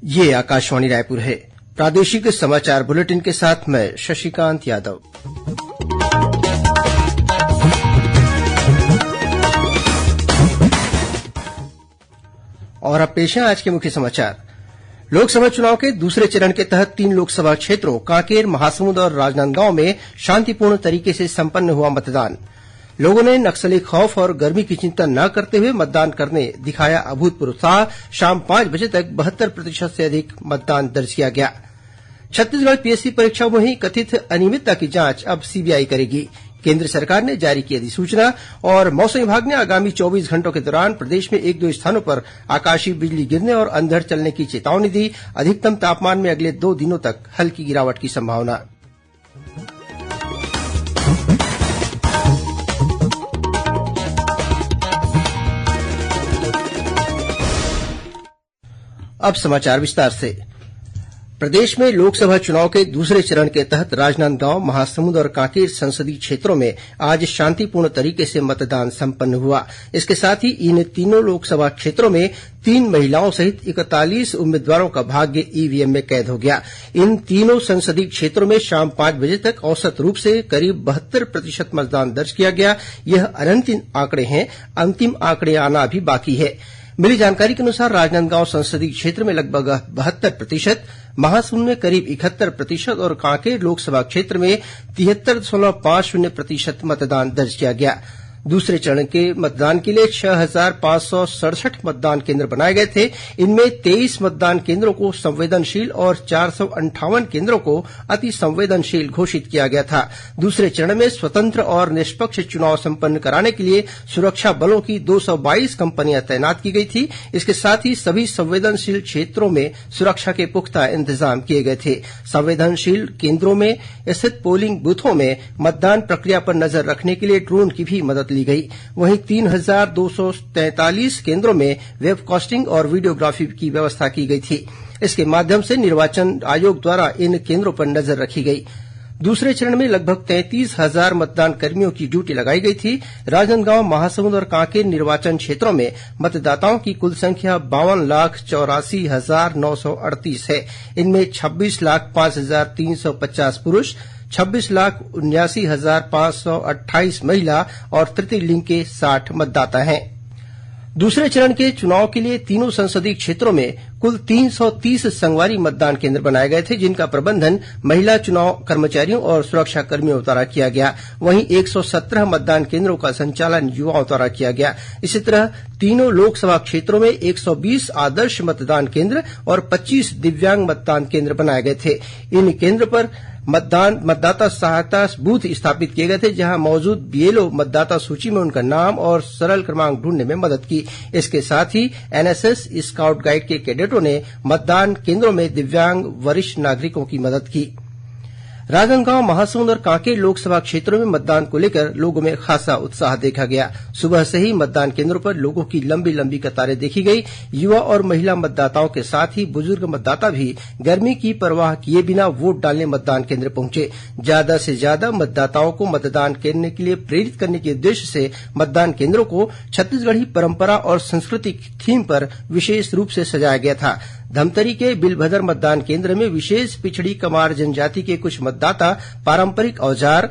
ये आकाशवाणी रायपुर है। प्रादेशिक समाचार बुलेटिन के साथ मैं शशिकांत यादव। और अब पेश है आज के मुख्य समाचार। लोकसभा चुनाव के दूसरे चरण के तहत 3 लोकसभा क्षेत्रों कांकेर, महासमुंद और राजनांदगांव में शांतिपूर्ण तरीके से संपन्न हुआ मतदान। लोगों ने नक्सली खौफ और गर्मी की चिंता न करते हुए मतदान करने दिखाया अभूतपूर्व उत्साह। शाम 5 बजे तक 72% से अधिक मतदान दर्ज किया गया। छत्तीसगढ़ पीएससी परीक्षाओं में हुई कथित अनियमितता की जांच अब सीबीआई करेगी। केंद्र सरकार ने जारी की अधिसूचना। और मौसम विभाग ने आगामी 24 घंटों के दौरान प्रदेश में 1-2 स्थानों पर आकाशीय बिजली गिरने और अंधड़ चलने की चेतावनी दी। अधिकतम तापमान में अगले 2 दिनों तक हल्की गिरावट की संभावना। अब समाचार विस्तार से। प्रदेश में लोकसभा चुनाव के दूसरे चरण के तहत राजनांदगांव, महासमुंद और कांकेर संसदीय क्षेत्रों में आज शांतिपूर्ण तरीके से मतदान संपन्न हुआ। इसके साथ ही इन तीनों लोकसभा क्षेत्रों में 3 महिलाओं सहित 41 उम्मीदवारों का भाग्य ईवीएम में कैद हो गया। इन तीनों संसदीय क्षेत्रों में शाम 5 बजे तक औसत रूप से करीब 72% मतदान दर्ज किया गया। यह अनंतिम आंकड़े हैं, अंतिम आंकड़े आना अभी बाकी है। मिली जानकारी के अनुसार राजनांदगांव संसदीय क्षेत्र में लगभग 72%, महासमुंद में करीब 71% और कांकेर लोकसभा क्षेत्र में 73.50% मतदान दर्ज किया गया। दूसरे चरण के मतदान के लिए 6,567 मतदान केंद्र बनाए गए थे। इनमें 23 मतदान केंद्रों को संवेदनशील और 458 केंद्रों को अति संवेदनशील घोषित किया गया था। दूसरे चरण में स्वतंत्र और निष्पक्ष चुनाव संपन्न कराने के लिए सुरक्षा बलों की 222 कंपनियां तैनात की गई थी। इसके साथ ही सभी संवेदनशील क्षेत्रों में सुरक्षा के पुख्ता इंतजाम किए गए थे। संवेदनशील केंद्रों में स्थित पोलिंग बूथों में मतदान प्रक्रिया पर नजर रखने के लिए ड्रोन की भी मदद ली गई। वहीं 3,243 केंद्रों में वेबकास्टिंग और वीडियोग्राफी की व्यवस्था की गई थी। इसके माध्यम से निर्वाचन आयोग द्वारा इन केंद्रों पर नजर रखी गई। दूसरे चरण में लगभग 33,000 मतदान कर्मियों की ड्यूटी लगाई गई थी। राजनांदगांव, महासमुंद और कांकेर निर्वाचन क्षेत्रों में मतदाताओं की कुल संख्या 52,84,938 है। इनमें 26,05,350 पुरुष, 26,79,528 महिला और तृतीय लिंग के 60 मतदाता हैं। दूसरे चरण के चुनाव के लिए तीनों संसदीय क्षेत्रों में कुल 330 संगवारी मतदान केंद्र बनाए गए थे, जिनका प्रबंधन महिला चुनाव कर्मचारियों और सुरक्षा कर्मियों द्वारा किया गया। वहीं 117 मतदान केंद्रों का संचालन युवाओं द्वारा किया गया। इसी तरह तीनों लोकसभा क्षेत्रों में 120 आदर्श मतदान केंद्र और 25 दिव्यांग मतदान केंद्र बनाए गए थे। इन केंद्र पर मतदाता सहायता बूथ स्थापित किए गए थे, जहां मौजूद बीएलओ मतदाता सूची में उनका नाम और सरल क्रमांक ढूंढने में मदद की। इसके साथ ही एनएसएस, स्काउट गाइड के कैडेटों ने मतदान केंद्रों में दिव्यांग वरिष्ठ नागरिकों की मदद की। राजनांदगांव, महासमुंद और कांकेर लोकसभा क्षेत्रों में मतदान को लेकर लोगों में खासा उत्साह देखा गया। सुबह से ही मतदान केंद्रों पर लोगों की लंबी लंबी कतारें देखी गई। युवा और महिला मतदाताओं के साथ ही बुजुर्ग मतदाता भी गर्मी की परवाह किए बिना वोट डालने मतदान केंद्र पहुंचे। ज्यादा से ज्यादा मतदाताओं को मतदान करने के लिए प्रेरित करने के उद्देश्य से मतदान केंद्रों को छत्तीसगढ़ी परंपरा और संस्कृति की थीम पर विशेष रूप से सजाया गया था। धमतरी के बिलभद्र मतदान केंद्र में विशेष पिछड़ी कमार जनजाति के कुछ मतदाता पारंपरिक औजार,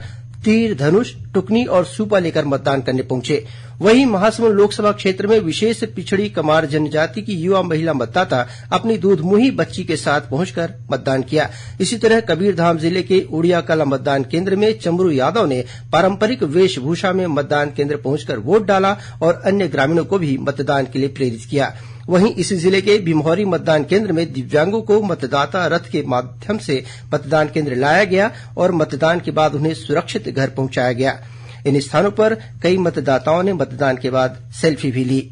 तीर धनुष, टुकनी और सूपा लेकर मतदान करने पहुंचे। वहीं महासमुंद लोकसभा क्षेत्र में विशेष पिछड़ी कमार जनजाति की युवा महिला मतदाता अपनी दूधमुही बच्ची के साथ पहुंचकर मतदान किया। इसी तरह कबीरधाम जिले के उड़िया कला मतदान केंद्र में चमरू यादव ने पारंपरिक वेशभूषा में मतदान केंद्र पहुंचकर वोट डाला और अन्य ग्रामीणों को भी मतदान के लिए प्रेरित किया। वहीं इसी जिले के भिमौरी मतदान केंद्र में दिव्यांगों को मतदाता रथ के माध्यम से मतदान केंद्र लाया गया और मतदान के बाद उन्हें सुरक्षित घर पहुंचाया गया। इन स्थानों पर कई मतदाताओं ने मतदान के बाद सेल्फी भी ली।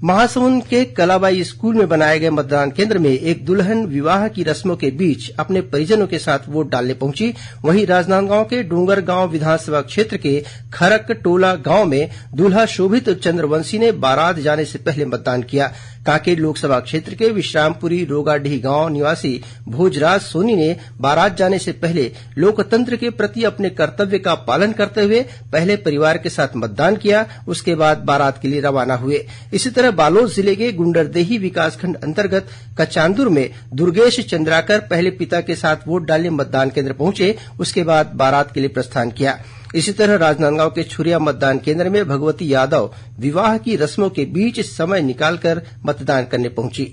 महासमुंद के कलाबाई स्कूल में बनाए गए मतदान केंद्र में एक दुल्हन विवाह की रस्मों के बीच अपने परिजनों के साथ वोट डालने पहुंची। वहीं राजनांदगांव के डोंगरगांव विधानसभा क्षेत्र के खरक टोला गांव में दूल्हा शोभित चंद्रवंशी ने बारात जाने से पहले मतदान किया। कांकेर लोकसभा क्षेत्र के विश्रामपुरी रोगाडीह गांव निवासी भोजराज सोनी ने बारात जाने से पहले लोकतंत्र के प्रति अपने कर्तव्य का पालन करते हुए पहले परिवार के साथ मतदान किया, उसके बाद बारात के लिए रवाना हुए। इसी तरह बालोद जिले के गुंडरदेही विकासखंड अंतर्गत कचांदुर में दुर्गेश चंद्राकर पहले पिता के साथ वोट डालने मतदान केंद्र पहुंचे, उसके बाद बारात के लिए प्रस्थान किया। इसी तरह राजनांदगांव के छुरिया मतदान केंद्र में भगवती यादव विवाह की रस्मों के बीच समय निकालकर मतदान करने पहुंची।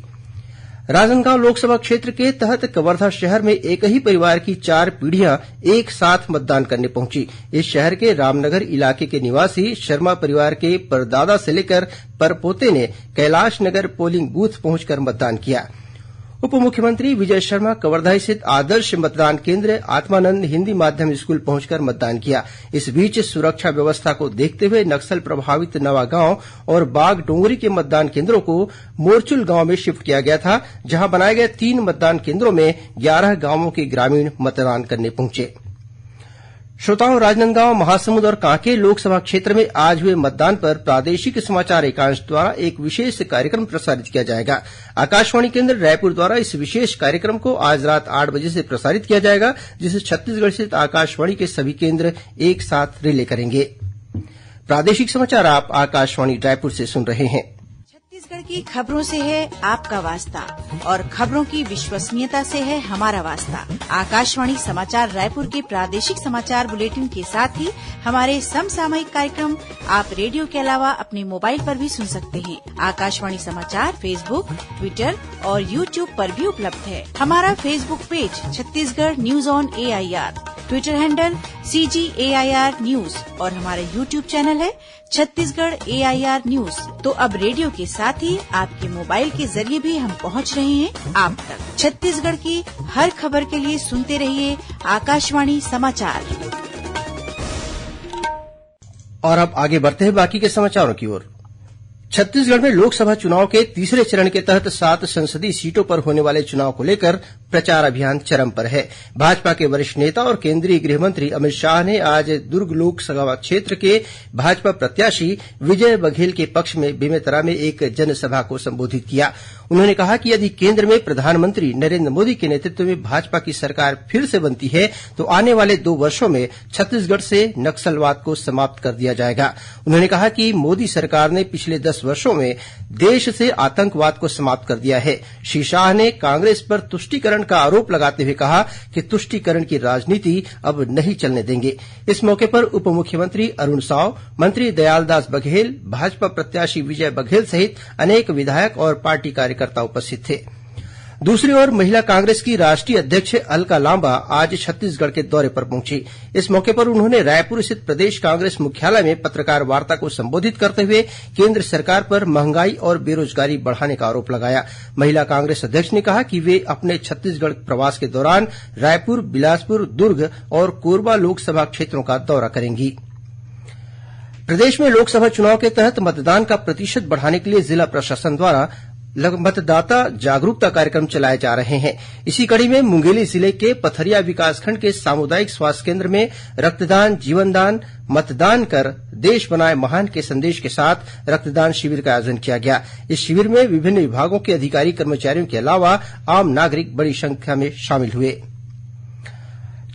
राजनांदगांव लोकसभा क्षेत्र के तहत कवर्धा शहर में एक ही परिवार की 4 पीढ़ियां एक साथ मतदान करने पहुंची। इस शहर के रामनगर इलाके के निवासी शर्मा परिवार के परदादा से लेकर परपोते ने कैलाश नगर पोलिंग बूथ पहुंचकर मतदान किया। उप मुख्यमंत्री विजय शर्मा कवर्धा स्थित आदर्श मतदान केंद्र आत्मानंद हिंदी माध्यम स्कूल पहुंचकर मतदान किया। इस बीच सुरक्षा व्यवस्था को देखते हुए नक्सल प्रभावित नवागांव और बागडोंगरी के मतदान केंद्रों को मोरचुल गांव में शिफ्ट किया गया था, जहां बनाए गए 3 मतदान केंद्रों में 11 गांवों के ग्रामीण मतदान करने पहुंचे। श्रोताओं, राजनांदगांव, महासमुंद और कांकेर लोकसभा क्षेत्र में आज हुए मतदान पर प्रादेशिक समाचार एकांश द्वारा एक विशेष कार्यक्रम प्रसारित किया जाएगा। आकाशवाणी केंद्र रायपुर द्वारा इस विशेष कार्यक्रम को आज रात 8 बजे से प्रसारित किया जाएगा, जिसे छत्तीसगढ़ स्थित आकाशवाणी के सभी केंद्र एक साथ रिले करेंगे। प्रादेशिक समाचार आप आकाशवाणी रायपुर से सुन रहे हैं। छत्तीसगढ़ की खबरों से है आपका वास्ता और खबरों की विश्वसनीयता से है हमारा वास्ता। आकाशवाणी समाचार रायपुर के प्रादेशिक समाचार बुलेटिन के साथ ही हमारे समसामयिक कार्यक्रम आप रेडियो के अलावा अपने मोबाइल पर भी सुन सकते हैं। आकाशवाणी समाचार फेसबुक, ट्विटर और यूट्यूब पर भी उपलब्ध है। हमारा Facebook page Chhattisgarh news on AIR, Twitter handle CGAIR news और हमारा यूट्यूब चैनल है छत्तीसगढ़ AIR न्यूज। तो अब रेडियो के साथ ही आपके मोबाइल के जरिए भी हम पहुंच रहे हैं आप तक। छत्तीसगढ़ की हर खबर के लिए सुनते रहिए आकाशवाणी समाचार। और अब आगे बढ़ते हैं बाकी के समाचारों की ओर। छत्तीसगढ़ में लोकसभा चुनाव के तीसरे चरण के तहत 7 संसदीय सीटों पर होने वाले चुनाव को लेकर प्रचार अभियान चरम पर है। भाजपा के वरिष्ठ नेता और केंद्रीय गृह मंत्री अमित शाह ने आज दुर्ग लोकसभा क्षेत्र के भाजपा प्रत्याशी विजय बघेल के पक्ष में बेमेतरा में एक जनसभा को संबोधित किया। उन्होंने कहा कि यदि केंद्र में प्रधानमंत्री नरेंद्र मोदी के नेतृत्व में भाजपा की सरकार फिर से बनती है तो आने वाले 2 वर्षों में छत्तीसगढ़ से नक्सलवाद को समाप्त कर दिया जाएगा। उन्होंने कहा कि मोदी सरकार ने पिछले 10 वर्षों में देश से आतंकवाद को समाप्त कर दिया है। श्री शाह ने कांग्रेस पर तुष्टीकरण का आरोप लगाते हुए कहा कि तुष्टीकरण की राजनीति अब नहीं चलने देंगे। इस मौके पर उप मुख्यमंत्री अरुण साव, मंत्री दयालदास बघेल, भाजपा प्रत्याशी विजय बघेल सहित अनेक विधायक और पार्टी कार्यकर्ता उपस्थित थे। दूसरी ओर महिला कांग्रेस की राष्ट्रीय अध्यक्ष अलका लांबा आज छत्तीसगढ़ के दौरे पर पहुंची। इस मौके पर उन्होंने रायपुर स्थित प्रदेश कांग्रेस मुख्यालय में पत्रकार वार्ता को संबोधित करते हुए केंद्र सरकार पर महंगाई और बेरोजगारी बढ़ाने का आरोप लगाया। महिला कांग्रेस अध्यक्ष ने कहा कि वे अपने छत्तीसगढ़ प्रवास के दौरान रायपुर, बिलासपुर, दुर्ग और कोरबा लोकसभा क्षेत्रों का दौरा करेंगी। प्रदेश में लोकसभा चुनाव के तहत मतदान का प्रतिशत बढ़ाने के लिए जिला प्रशासन द्वारा मतदाता जागरूकता कार्यक्रम चलाए जा रहे हैं। इसी कड़ी में मुंगेली जिले के पथरिया विकासखंड के सामुदायिक स्वास्थ्य केंद्र में रक्तदान, जीवनदान, मतदान कर देश बनाए महान के संदेश के साथ रक्तदान शिविर का आयोजन किया गया। इस शिविर में विभिन्न विभागों के अधिकारी कर्मचारियों के अलावा आम नागरिक बड़ी संख्या में शामिल हुए।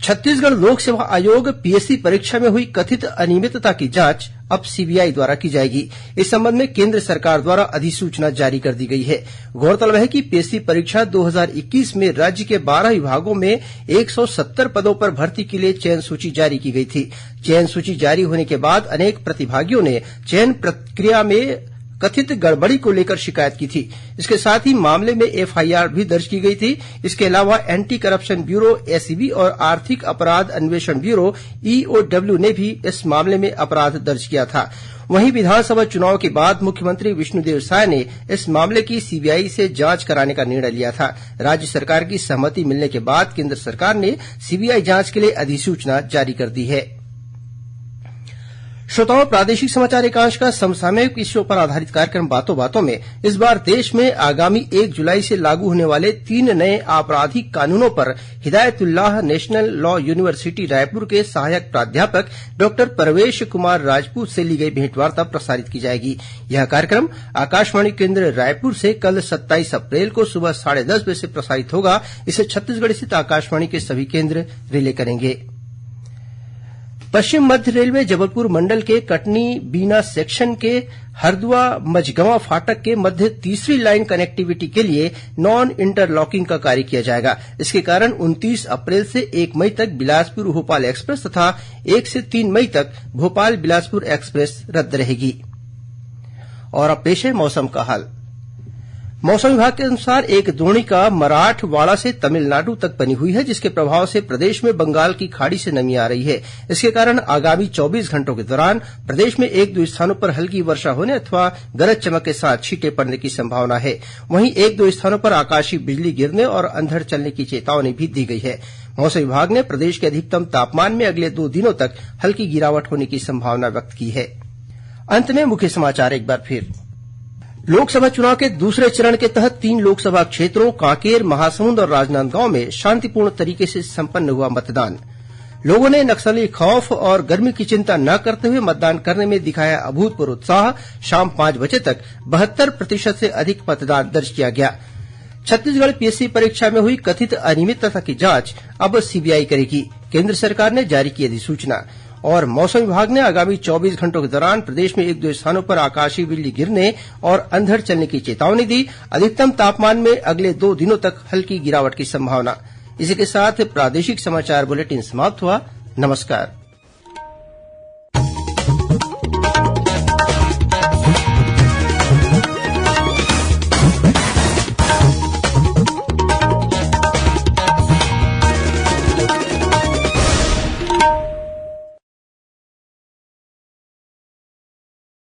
छत्तीसगढ़ लोक सेवा आयोग पीएससी परीक्षा में हुई कथित अनियमितता की जांच अब सीबीआई द्वारा की जाएगी। इस संबंध में केंद्र सरकार द्वारा अधिसूचना जारी कर दी गई है। गौरतलब है कि पीएससी परीक्षा 2021 में राज्य के 12 विभागों में 170 पदों पर भर्ती के लिए चयन सूची जारी की गई थी। चयन सूची जारी होने के बाद अनेक प्रतिभागियों ने चयन प्रक्रिया में कथित गड़बड़ी को लेकर शिकायत की थी। इसके साथ ही मामले में एफआईआर भी दर्ज की गई थी। इसके अलावा एंटी करप्शन ब्यूरो एसीबी और आर्थिक अपराध अन्वेषण ब्यूरो ईओडब्ल्यू ने भी इस मामले में अपराध दर्ज किया था। वहीं विधानसभा चुनाव के बाद मुख्यमंत्री विष्णुदेव साय ने इस मामले की सीबीआई से जांच कराने का निर्णय लिया था। राज्य सरकार की सहमति मिलने के बाद केंद्र सरकार ने सीबीआई जांच के लिए अधिसूचना जारी कर दी है। श्रोताओं, प्रादेशिक समाचार एकांश का समसामयिक विषयों पर आधारित कार्यक्रम बातों बातों में इस बार देश में आगामी 1 जुलाई से लागू होने वाले 3 नए आपराधिक कानूनों पर Hidayatullah national law university Raipur के सहायक प्राध्यापक डॉक्टर परवेश कुमार राजपूत से ली गई भेंटवार्ता प्रसारित की जाएगी। यह कार्यक्रम आकाशवाणी केन्द्र रायपुर से कल 27 अप्रैल को सुबह 10:30 बजे से प्रसारित होगा। इसे छत्तीसगढ़ स्थित आकाशवाणी के सभी केन्द्र रिले करेंगे। पश्चिम मध्य रेलवे जबलपुर मंडल के कटनी बीना सेक्शन के हरदुआ मझगवां फाटक के मध्य तीसरी लाइन कनेक्टिविटी के लिए नॉन इंटरलॉकिंग का कार्य किया जाएगा। इसके कारण 29 अप्रैल से 1 मई तक बिलासपुर भोपाल एक्सप्रेस तथा 1 से 3 मई तक भोपाल बिलासपुर एक्सप्रेस रद्द रहेगी। और अब पेश है मौसम का हाल। मौसम विभाग के अनुसार एक द्रोणिका मराठवाड़ा से तमिलनाडु तक बनी हुई है, जिसके प्रभाव से प्रदेश में बंगाल की खाड़ी से नमी आ रही है। इसके कारण आगामी 24 घंटों के दौरान प्रदेश में 1-2 स्थानों पर हल्की वर्षा होने अथवा गरज चमक के साथ छींटे पड़ने की संभावना है। वहीं 1-2 स्थानों पर आकाशीय बिजली गिरने और अंधड़ चलने की चेतावनी भी दी गई है। मौसम विभाग ने प्रदेश के अधिकतम तापमान में अगले 2 दिनों तक हल्की गिरावट होने की संभावना व्यक्त की है। अंत में मुख्य समाचार एक बार फिर। लोकसभा चुनाव के दूसरे चरण के तहत 3 लोकसभा क्षेत्रों कांकेर, महासमुंद और राजनांदगांव में शांतिपूर्ण तरीके से संपन्न हुआ मतदान। लोगों ने नक्सली खौफ और गर्मी की चिंता न करते हुए मतदान करने में दिखाया अभूतपूर्व उत्साह। शाम 5 बजे तक 72% से अधिक मतदान दर्ज किया गया। छत्तीसगढ़ पीएससी परीक्षा में हुई कथित अनियमितता की जांच अब सीबीआई करेगी। केंद्र सरकार ने जारी की अधिसूचना। और मौसम विभाग ने आगामी 24 घंटों के दौरान प्रदेश में 1-2 स्थानों पर आकाशीय बिजली गिरने और अंधड़ चलने की चेतावनी दी। अधिकतम तापमान में अगले 2 दिनों तक हल्की गिरावट की संभावना। इसी के साथ प्रादेशिक समाचार बुलेटिन समाप्त हुआ। नमस्कार।